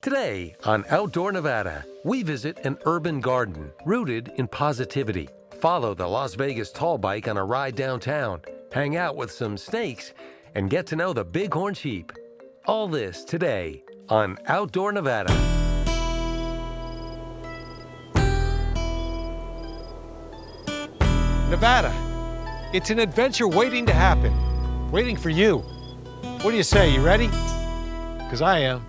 Today on Outdoor Nevada, we visit an urban garden rooted in positivity. Follow the Las Vegas tall bike on a ride downtown, hang out with some snakes, and get to know the Bighorn Sheep. All this today on Outdoor Nevada. Nevada, it's an adventure waiting to happen, waiting for you. What do you say, you ready? Because I am.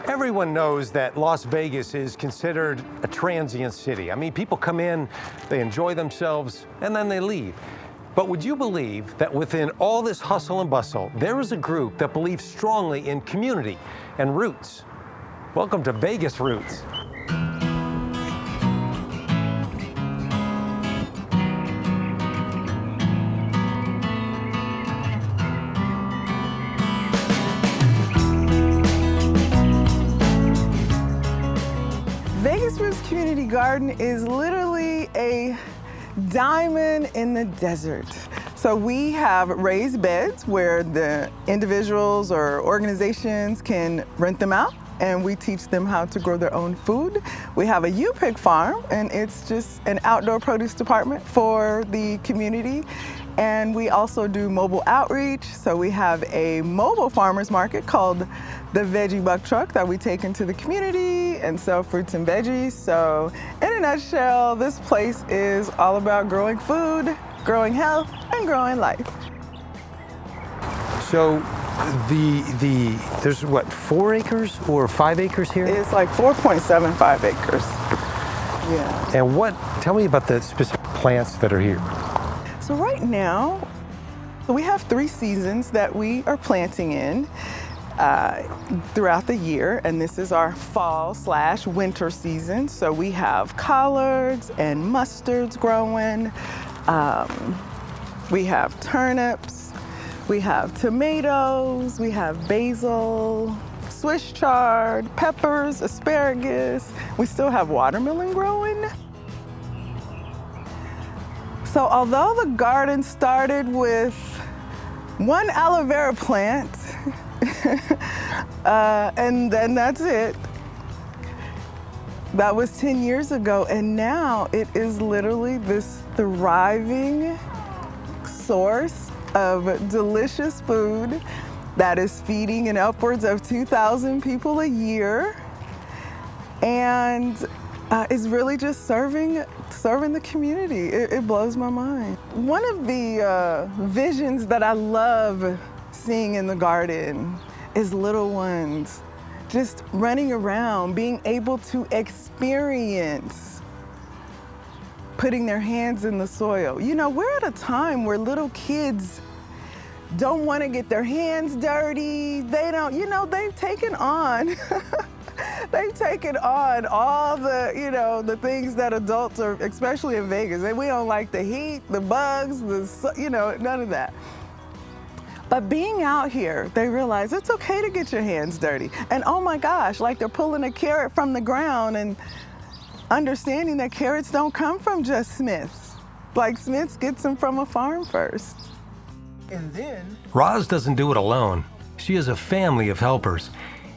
Everyone knows that Las Vegas is considered a transient city. I mean, people come in, they enjoy themselves, and then they leave. But would you believe that within all this hustle and bustle, there is a group that believes strongly in community and roots? Welcome to Vegas Roots. Vegas Roots Community Garden is literally a diamond in the desert. So we have raised beds where the individuals or organizations can rent them out, and we teach them how to grow their own food. We have a U-Pig farm, and it's just an outdoor produce department for the community. And we also do mobile outreach. So we have a mobile farmers market called the Veggie Buck Truck that we take into the community and sell fruits and veggies. So in a nutshell, this place is all about growing food, growing health, and growing life. So there's what, 4 acres or 5 acres here? It's like 4.75 acres. Yeah. And tell me about the specific plants that are here. So right now, we have 3 seasons that we are planting in throughout the year, and this is our fall/winter season. So we have collards and mustards growing. We have turnips, we have tomatoes, we have basil, Swiss chard, peppers, asparagus. We still have watermelon growing. So although the garden started with 1 aloe vera plant, and then that's it, that was 10 years ago, and now it is literally this thriving source of delicious food that is feeding in upwards of 2,000 people a year, and is really just serving the community. It blows my mind. One of the visions that I love seeing in the garden is little ones just running around, being able to experience putting their hands in the soil. You know, we're at a time where little kids don't want to get their hands dirty. They don't, you know, they've taken on they've taken on all the, you know, the things that adults are, especially in Vegas. And we don't like the heat, the bugs, you know, none of that. But being out here, they realize it's okay to get your hands dirty. And oh my gosh, like they're pulling a carrot from the ground and understanding that carrots don't come from just Smith's. Like Smith's gets them from a farm first. And then Roz doesn't do it alone. She has a family of helpers,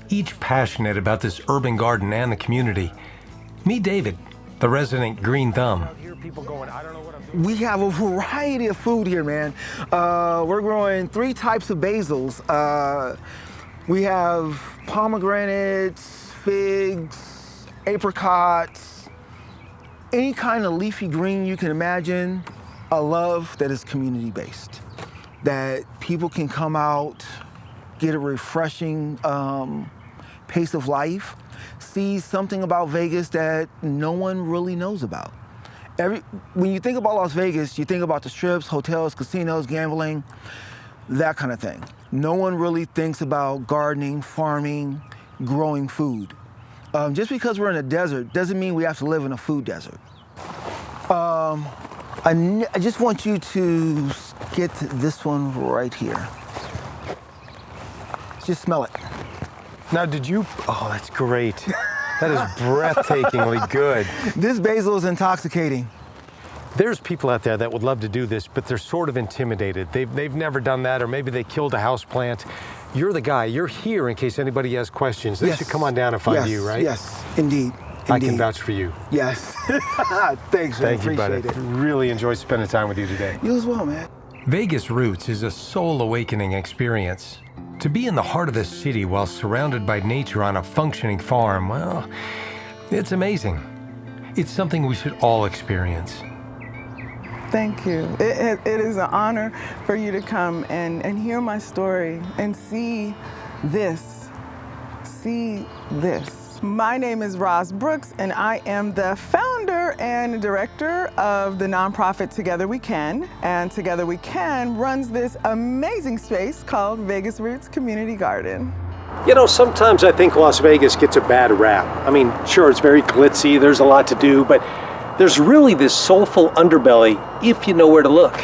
each passionate about this urban garden and the community. Meet David, the resident green thumb. We have a variety of food here, man. We're growing 3 types of basils. We have pomegranates, figs, apricots, any kind of leafy green you can imagine. a love that is community-based, that people can come out, get a refreshing pace of life, see something about Vegas that no one really knows about. When you think about Las Vegas, you think about the strips, hotels, casinos, gambling, that kind of thing. No one really thinks about gardening, farming, growing food. Just because we're in a desert doesn't mean we have to live in a food desert. I just want you to get this one right here. Just smell it. Now, oh, that's great. That is breathtakingly good. This basil is intoxicating. There's people out there that would love to do this, but they're sort of intimidated. They've never done that, or maybe they killed a houseplant. You're the guy. You're here in case anybody has questions. They should come on down and find you, right? Yes, indeed. I can vouch for you. Yes. Thanks, man. Thank you, buddy. Appreciate it. Really enjoyed spending time with you today. You as well, man. Vegas Roots is a soul-awakening experience. To be in the heart of the city while surrounded by nature on a functioning farm, well, it's amazing. It's something we should all experience. Thank you. It is an honor for you to come and hear my story and see this. See this. My name is Roz Brooks, and I am the founder and director of the nonprofit Together We Can. And Together We Can runs this amazing space called Vegas Roots Community Garden. You know, sometimes I think Las Vegas gets a bad rap. I mean, sure, it's very glitzy, there's a lot to do, but there's really this soulful underbelly if you know where to look.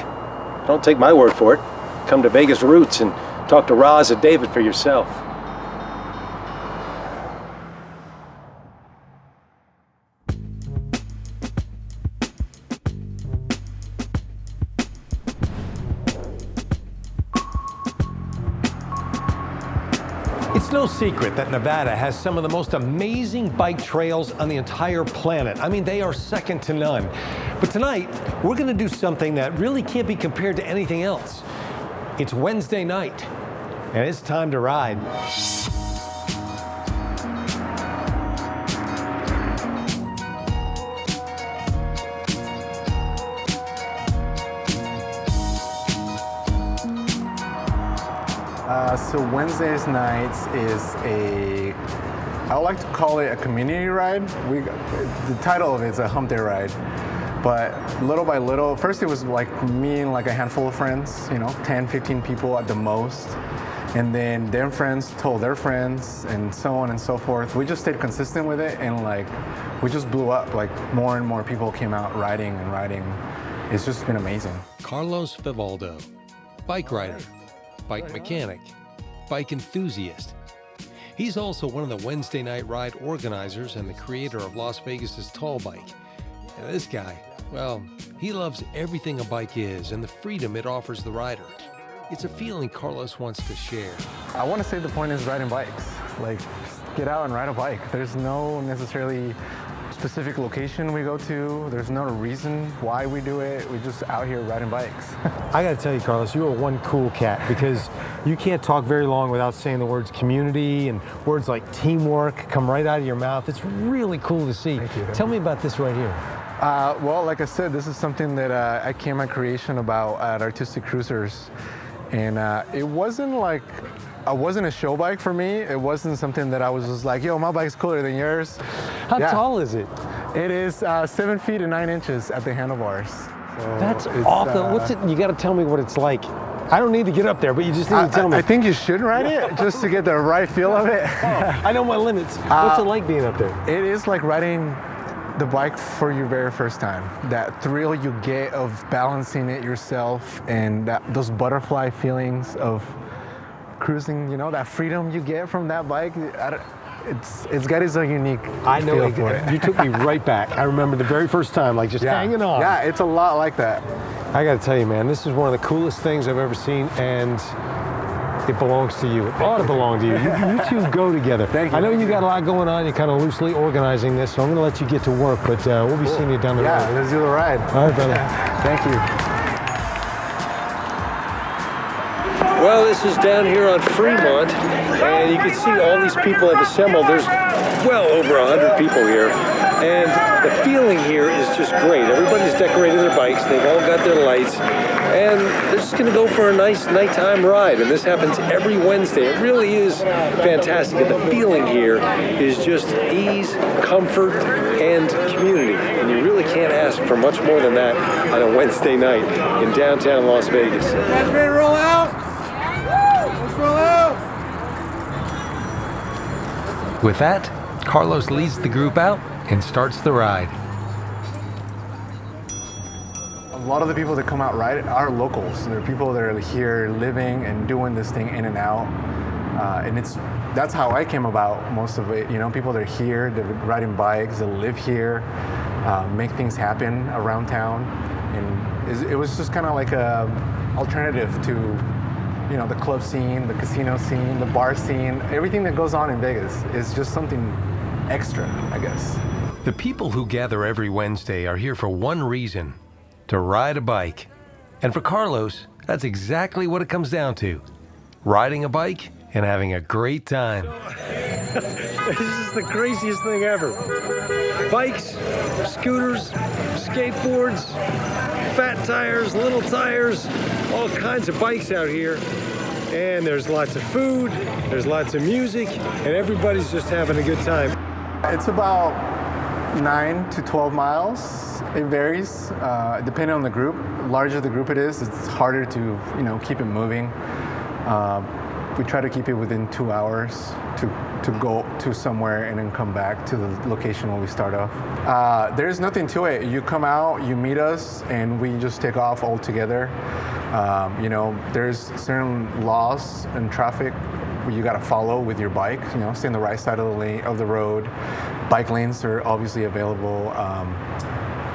Don't take my word for it. Come to Vegas Roots and talk to Roz and David for yourself. It's no secret that Nevada has some of the most amazing bike trails on the entire planet. I mean, they are second to none. But tonight, we're gonna do something that really can't be compared to anything else. It's Wednesday night, and it's time to ride. So Wednesdays nights is I like to call it a community ride. The title of it is a hump day ride. But little by little, first it was like me and like a handful of friends, 10, 15 people at the most. And then their friends told their friends and so on and so forth. We just stayed consistent with it, and like we just blew up. Like more and more people came out riding and riding. It's just been amazing. Carlos Vivaldo, bike rider, bike mechanic, bike enthusiast. He's also one of the Wednesday night ride organizers and the creator of Las Vegas's Tall Bike. And this guy, well, he loves everything a bike is and the freedom it offers the rider. It's a feeling Carlos wants to share. I want to say the point is riding bikes. Like, get out and ride a bike. There's no necessarily specific location we go to. There's no reason why we do it. We're just out here riding bikes. I gotta tell you, Carlos, you are one cool cat, because you can't talk very long without saying the words community, and words like teamwork come right out of your mouth. It's really cool to see. Thank you. Tell me about this right here. Well, like I said, this is something that I came my creation about at Artistic Cruisers. And it wasn't like, I wasn't a show bike for me. It wasn't something that I was just like, yo, my bike's cooler than yours. How tall is it? It is 7 feet and 9 inches at the handlebars. So That's awesome. What's it? You got to tell me what it's like. I don't need to get up there, but you just need to tell me. I think you should ride it just to get the right feel of it. I know my limits. What's it like being up there? It is like riding the bike for your very first time. That thrill you get of balancing it yourself, and those butterfly feelings of cruising, that freedom you get from that bike. It's got its own unique feel for it. You took me right back. I remember the very first time, like just hanging on. Yeah, it's a lot like that. I got to tell you, man, this is one of the coolest things I've ever seen, and it belongs to you. It ought to belong to you. You two go together. Thank you. I know you got a lot going on. You're kind of loosely organizing this, so I'm going to let you get to work, but we'll be seeing you down the road. Yeah, let's do the ride. All right, brother. Thank you. Well, this is down here on Fremont, and you can see all these people have assembled. There's well over 100 people here, and the feeling here is just great. Everybody's decorated their bikes, they've all got their lights, and they're just gonna go for a nice nighttime ride, and this happens every Wednesday. It really is fantastic, and the feeling here is just ease, comfort, and community, and you really can't ask for much more than that on a Wednesday night in downtown Las Vegas. Guys ready to roll out? Let's roll out! With that, Carlos leads the group out and starts the ride. A lot of the people that come out ride are locals. They're people that are here living and doing this thing in and out. And that's how I came about most of it. You know, people that are here, they're riding bikes, that live here, make things happen around town. And it was just kind of like a alternative to, you know, the club scene, the casino scene, the bar scene. Everything that goes on in Vegas is just something extra, I guess. The people who gather every Wednesday are here for one reason: to ride a bike. And for Carlos, that's exactly what it comes down to: riding a bike and having a great time. This is the craziest thing ever. Bikes, scooters, skateboards, fat tires, little tires, all kinds of bikes out here. And there's lots of food, there's lots of music, and everybody's just having a good time. It's about 9 to 12 miles. It varies depending on the group. The larger the group it is, it's harder to, you know, keep it moving. We try to keep it within 2 hours to go to somewhere and then come back to the location where we start off. There's nothing to it. You come out, you meet us, and we just take off all together. You know, there's certain laws and traffic you got to follow with your bike. You know, stay on the right side of the lane of the road. Bike lanes are obviously available.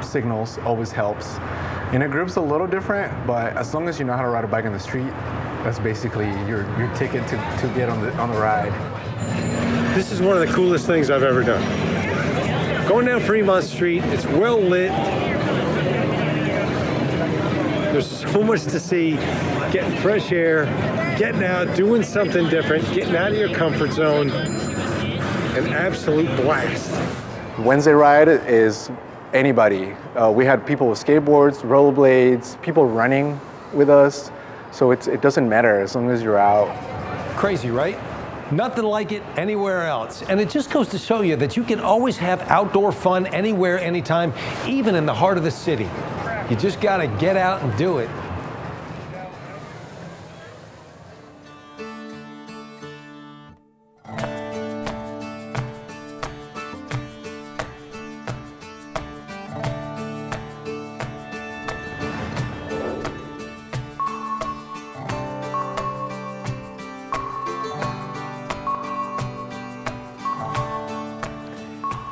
Signals always helps. In a group's a little different, but as long as you know how to ride a bike on the street, that's basically your ticket to get on the ride. This is one of the coolest things I've ever done. Going down Fremont Street, it's well lit. There's so much to see. Getting fresh air, getting out, doing something different, getting out of your comfort zone. An absolute blast. Wednesday ride is anybody. We had people with skateboards, rollerblades, people running with us. So it doesn't matter as long as you're out. Crazy, right? Nothing like it anywhere else. And it just goes to show you that you can always have outdoor fun anywhere, anytime, even in the heart of the city. You just gotta get out and do it.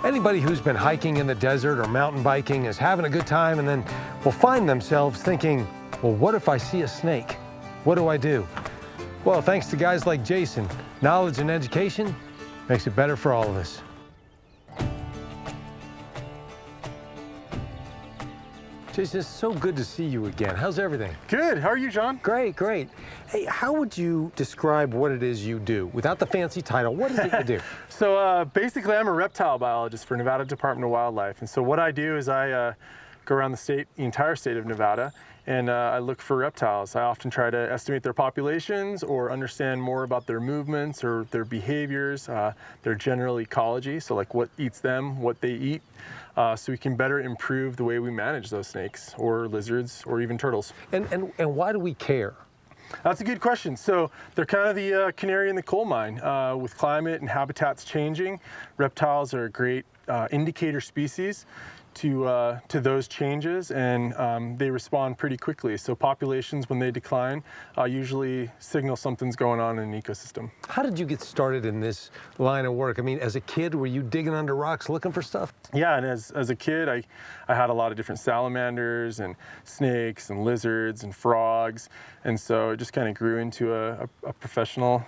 Anybody who's been hiking in the desert or mountain biking is having a good time and then will find themselves thinking, well, what if I see a snake? What do I do? Well, thanks to guys like Jason, knowledge and education makes it better for all of us. Jason, it's so good to see you again. How's everything? Good. How are you, John? Great, great. Hey, how would you describe what it is you do? Without the fancy title, what is it you do? So basically, I'm a reptile biologist for Nevada Department of Wildlife. And so what I do is I go around the entire state of Nevada, and I look for reptiles. I often try to estimate their populations or understand more about their movements or their behaviors, their general ecology, so like what eats them, what they eat, so we can better improve the way we manage those snakes or lizards or even turtles. And why do we care? That's a good question. So they're kind of the canary in the coal mine. With climate and habitats changing, reptiles are a great indicator species to those changes, and they respond pretty quickly. So populations, when they decline, usually signal something's going on in an ecosystem. How did you get started in this line of work? I mean, as a kid, were you digging under rocks looking for stuff? Yeah, and as a kid, I had a lot of different salamanders and snakes and lizards and frogs, and so it just kind of grew into a professional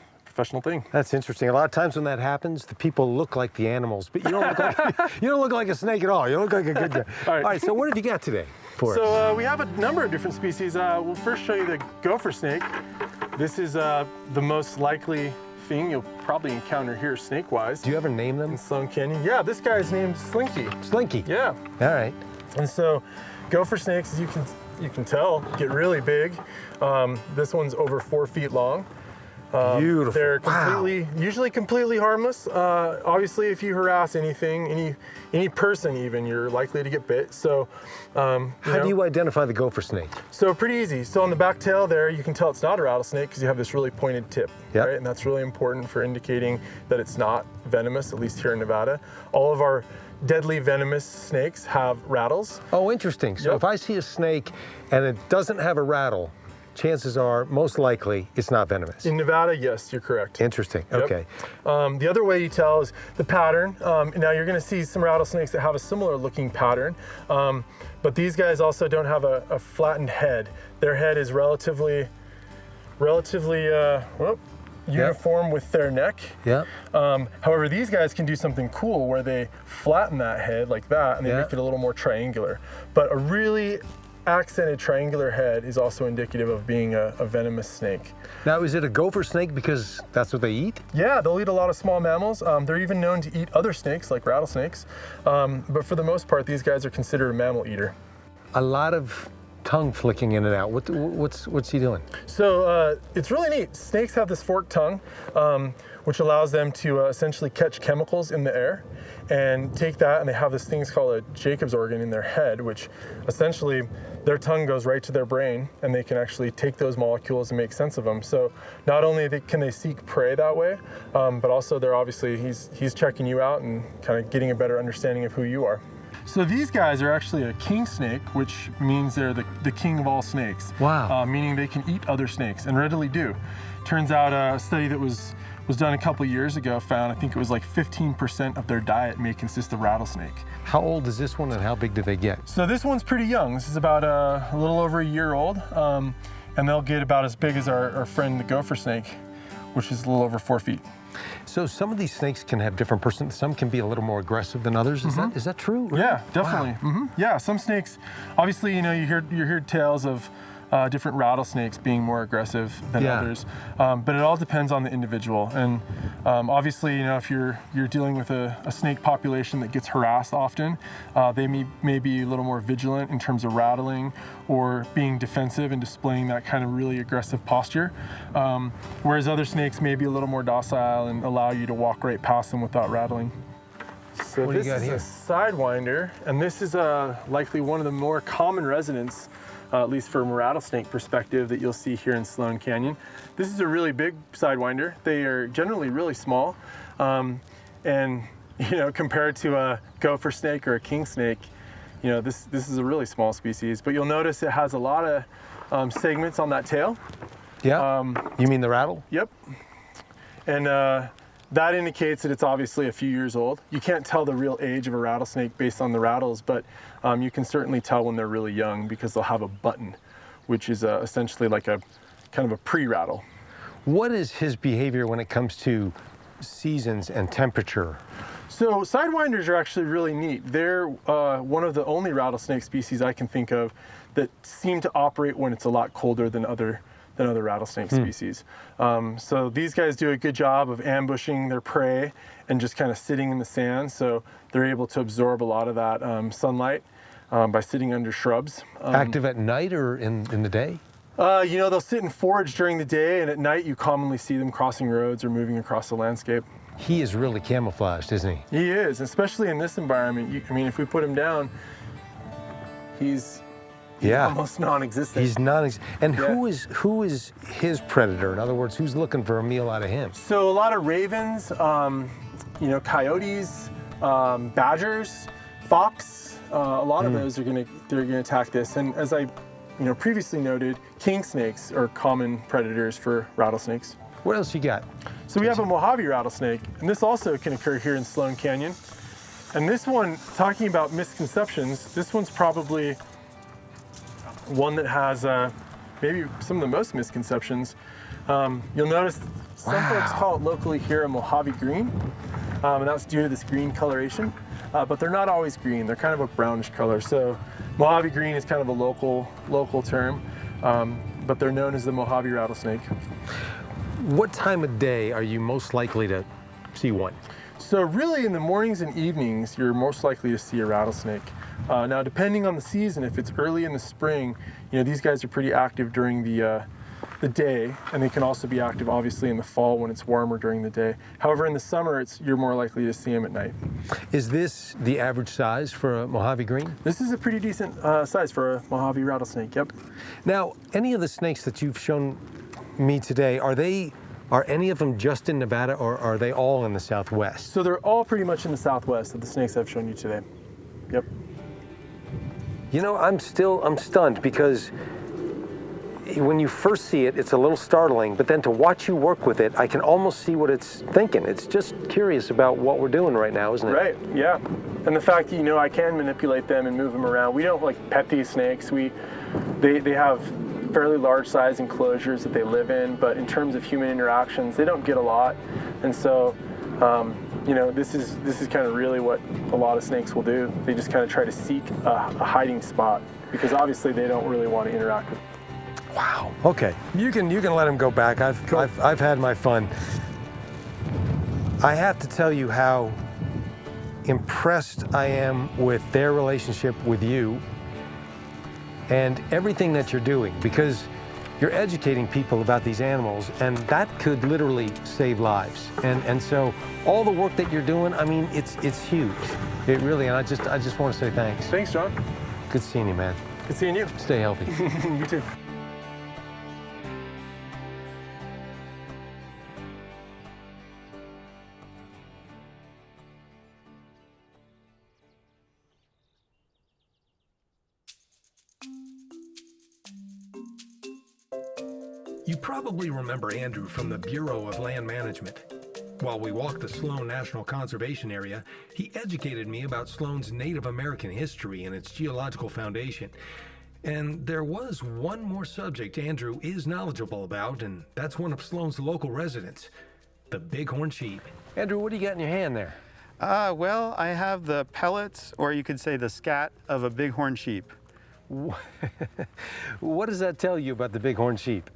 thing. That's interesting. A lot of times when that happens, the people look like the animals, but you don't look like you don't look like a snake at all. You look like a good guy. All right. So what have you got today for us? So we have a number of different species. We'll first show you the gopher snake. This is the most likely thing you'll probably encounter here snake-wise. Do you ever name them? In Sloan Canyon. Yeah, this guy's named Slinky. Slinky. Yeah. All right. And so gopher snakes, as you can tell, get really big. This one's over 4 feet long. Beautiful. They're usually completely harmless. Obviously, if you harass anything, any person even, you're likely to get bit. So, How do you identify the gopher snake? So pretty easy. So on the back tail there, you can tell it's not a rattlesnake because you have this really pointed tip, Yep. right? And that's really important for indicating that it's not venomous, at least here in Nevada. All of our deadly venomous snakes have rattles. Oh, interesting. So Yep. if I see a snake and it doesn't have a rattle, chances are, most likely, it's not venomous. In Nevada, yes, you're correct. Interesting. Yep. Okay. The other way you tell is the pattern. Now you're going to see some rattlesnakes that have a similar looking pattern, but these guys also don't have a flattened head. Their head is relatively uniform with their neck. Yeah. However, these guys can do something cool where they flatten that head like that and they Yeah. make it a little more triangular. But a really accented triangular head is also indicative of being a venomous snake. Now, is it a gopher snake because that's what they eat? Yeah, they'll eat a lot of small mammals. They're even known to eat other snakes like rattlesnakes. But for the most part, these guys are considered a mammal eater. A lot of tongue flicking in and out. What's he doing? So it's really neat. Snakes have this forked tongue, which allows them to essentially catch chemicals in the air and take that, and they have this thing called a Jacob's organ in their head, which essentially their tongue goes right to their brain, and they can actually take those molecules and make sense of them. So not only can they seek prey that way, but also they're obviously, he's checking you out and kind of getting a better understanding of who you are. So these guys are actually a king snake, which means they're the king of all snakes. Wow. Meaning they can eat other snakes, and readily do. Turns out a study that was done a couple years ago found, I think it was like 15% of their diet may consist of rattlesnake. How old is this one and how big do they get? So this one's pretty young. This is about a little over a year old, and they'll get about as big as our friend the gopher snake, which is a little over 4 feet. So some of these snakes can have different personalities. Some can be a little more aggressive than others. Is that true? Yeah, definitely. Wow. Yeah, some snakes, obviously, you hear tales of different rattlesnakes being more aggressive than others, but it all depends on the individual. And obviously, if you're dealing with a snake population that gets harassed often, they may be a little more vigilant in terms of rattling or being defensive and displaying that kind of really aggressive posture. Whereas other snakes may be a little more docile and allow you to walk right past them without rattling. So What do you this got is here? a Sidewinder, and this is likely one of the more common residents, at least from a rattlesnake perspective, that you'll see here in Sloan Canyon. This is a really big Sidewinder. They are generally really small, and compared to a gopher snake or a king snake, this is a really small species. But you'll notice it has a lot of segments on that tail. Yeah. You mean the rattle? Yep. And that indicates that it's obviously a few years old. You can't tell the real age of a rattlesnake based on the rattles, but you can certainly tell when they're really young because they'll have a button, which is essentially like a kind of a pre-rattle. What is his behavior when it comes to seasons and temperature? So Sidewinders are actually really neat. They're one of the only rattlesnake species I can think of that seem to operate when it's a lot colder than other rattlesnake species. So these guys do a good job of ambushing their prey and just kind of sitting in the sand. So they're able to absorb a lot of that sunlight by sitting under shrubs. Active at night or in the day? They'll sit and forage during the day, and at night you commonly see them crossing roads or moving across the landscape. He is really camouflaged, isn't he? He is, especially in this environment. If we put him down, he's almost non-existent. He's and who is his predator? In other words, who's looking for a meal out of him? So a lot of ravens, coyotes, badgers, fox. A lot of those they're gonna attack this. And as I previously noted, king snakes are common predators for rattlesnakes. What else you got? So we have a Mojave rattlesnake, and this also can occur here in Sloan Canyon. And this one, talking about misconceptions, this one's probably one that has maybe some of the most misconceptions. You'll notice some folks call it locally here a Mojave green, and that's due to this green coloration. But they're not always green; they're kind of a brownish color. So Mojave green is kind of a local term. but they're known as the Mojave Rattlesnake. What time of day are you most likely to see one? So really in the mornings and evenings, you're most likely to see a rattlesnake. Now depending on the season, if it's early in the spring, these guys are pretty active during the day, and they can also be active obviously in the fall when it's warmer during the day. However, in the summer, you're more likely to see them at night. Is this the average size for a Mojave green? This is a pretty decent size for a Mojave rattlesnake, yep. Now, any of the snakes that you've shown me today, are any of them just in Nevada, or are they all in the Southwest? So they're all pretty much in the Southwest of the snakes I've shown you today. Yep. I'm stunned, because when you first see it, it's a little startling, but then to watch you work with it, I can almost see what it's thinking. It's just curious about what we're doing right now, isn't it? Right, yeah. And the fact that, I can manipulate them and move them around. We don't pet these snakes. They have fairly large size enclosures that they live in, but in terms of human interactions, they don't get a lot. And so, this is kind of really what a lot of snakes will do. They just kind of try to seek a hiding spot, because obviously they don't really want to interact with. Wow. Okay, you can let him go back. I've had my fun. I have to tell you how impressed I am with their relationship with you and everything that you're doing, because you're educating people about these animals, and that could literally save lives. And so all the work that you're doing, I mean, it's huge. It really, and I just want to say thanks. Thanks, John. Good seeing you, man. Good seeing you. Stay healthy. You too. You probably remember Andrew from the Bureau of Land Management. While we walked the Sloan National Conservation Area, he educated me about Sloan's Native American history and its geological foundation. And there was one more subject Andrew is knowledgeable about, and that's one of Sloan's local residents, the Bighorn Sheep. Andrew, what do you got in your hand there? Well, I have the pellets, or you could say the scat, of a bighorn sheep. What does that tell you about the Bighorn Sheep?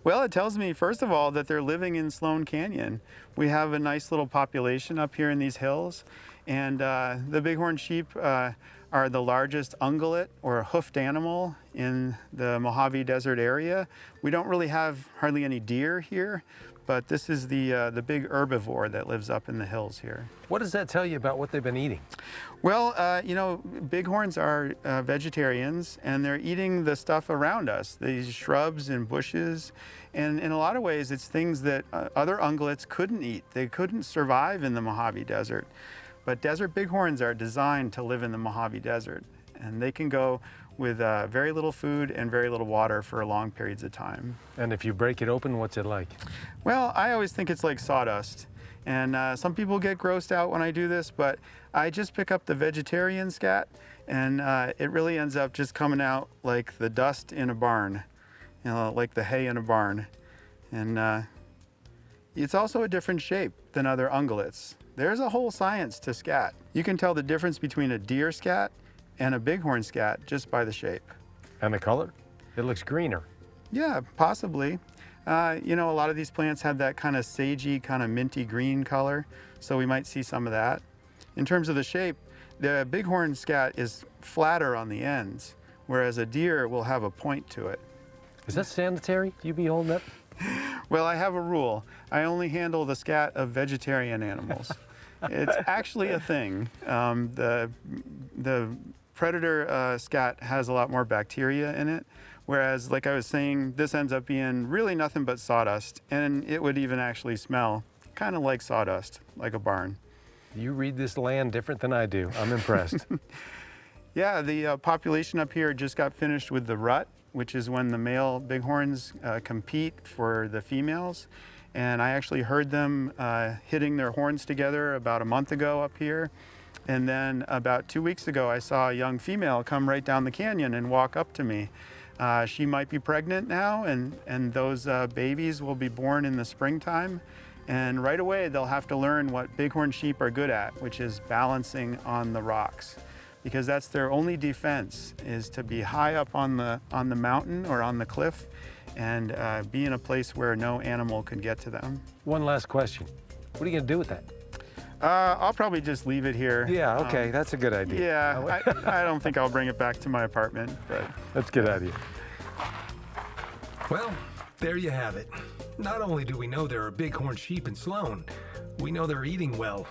Well, it tells me, first of all, that they're living in Sloan Canyon. We have a nice little population up here in these hills, and the Bighorn Sheep are the largest ungulate or hoofed animal in the Mojave Desert area. We don't really have hardly any deer here, but this is the big herbivore that lives up in the hills here. What does that tell you about what they've been eating? Well, bighorns are vegetarians, and they're eating the stuff around us, these shrubs and bushes. And in a lot of ways, it's things that other ungulates couldn't eat. They couldn't survive in the Mojave Desert. But desert bighorns are designed to live in the Mojave Desert, and they can go with very little food and very little water for long periods of time. And if you break it open, what's it like? Well, I always think it's like sawdust. And some people get grossed out when I do this, but I just pick up the vegetarian scat, and it really ends up just coming out like the dust in a barn, like the hay in a barn. And it's also a different shape than other ungulates. There's a whole science to scat. You can tell the difference between a deer scat and a bighorn scat just by the shape. And the color? It looks greener. Yeah, possibly. A lot of these plants have that kind of sagey, kind of minty green color, so we might see some of that. In terms of the shape, the bighorn scat is flatter on the ends, whereas a deer will have a point to it. Is that sanitary? You be holding that? Well, I have a rule. I only handle the scat of vegetarian animals. It's actually a thing. The predator scat has a lot more bacteria in it, whereas, like I was saying, this ends up being really nothing but sawdust, and it would even actually smell kind of like sawdust, like a barn. You read this land different than I do. I'm impressed. Yeah, the population up here just got finished with the rut, which is when the male bighorns compete for the females. And I actually heard them hitting their horns together about a month ago up here. And then about 2 weeks ago, I saw a young female come right down the canyon and walk up to me. She might be pregnant now, and those babies will be born in the springtime. And right away, they'll have to learn what bighorn sheep are good at, which is balancing on the rocks. because that's their only defense, is to be high up on the mountain or on the cliff and be in a place where no animal could get to them. One last question. What are you going to do with that? I'll probably just leave it here. Yeah, okay, that's a good idea. Yeah, I don't think I'll bring it back to my apartment, but That's a good idea. Well, there you have it. Not only do we know there are bighorn sheep in Sloan, we know they're eating well.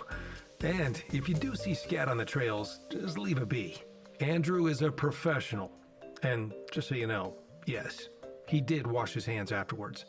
And if you do see scat on the trails, just leave it be. Andrew is a professional. And just so you know, yes, he did wash his hands afterwards.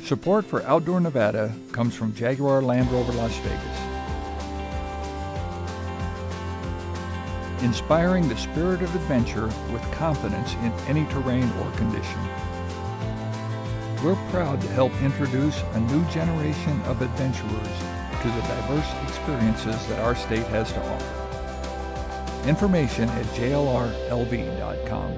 Support for Outdoor Nevada comes from Jaguar Land Rover Las Vegas. Inspiring the spirit of adventure with confidence in any terrain or condition. We're proud to help introduce a new generation of adventurers to the diverse experiences that our state has to offer. Information at jlrlv.com.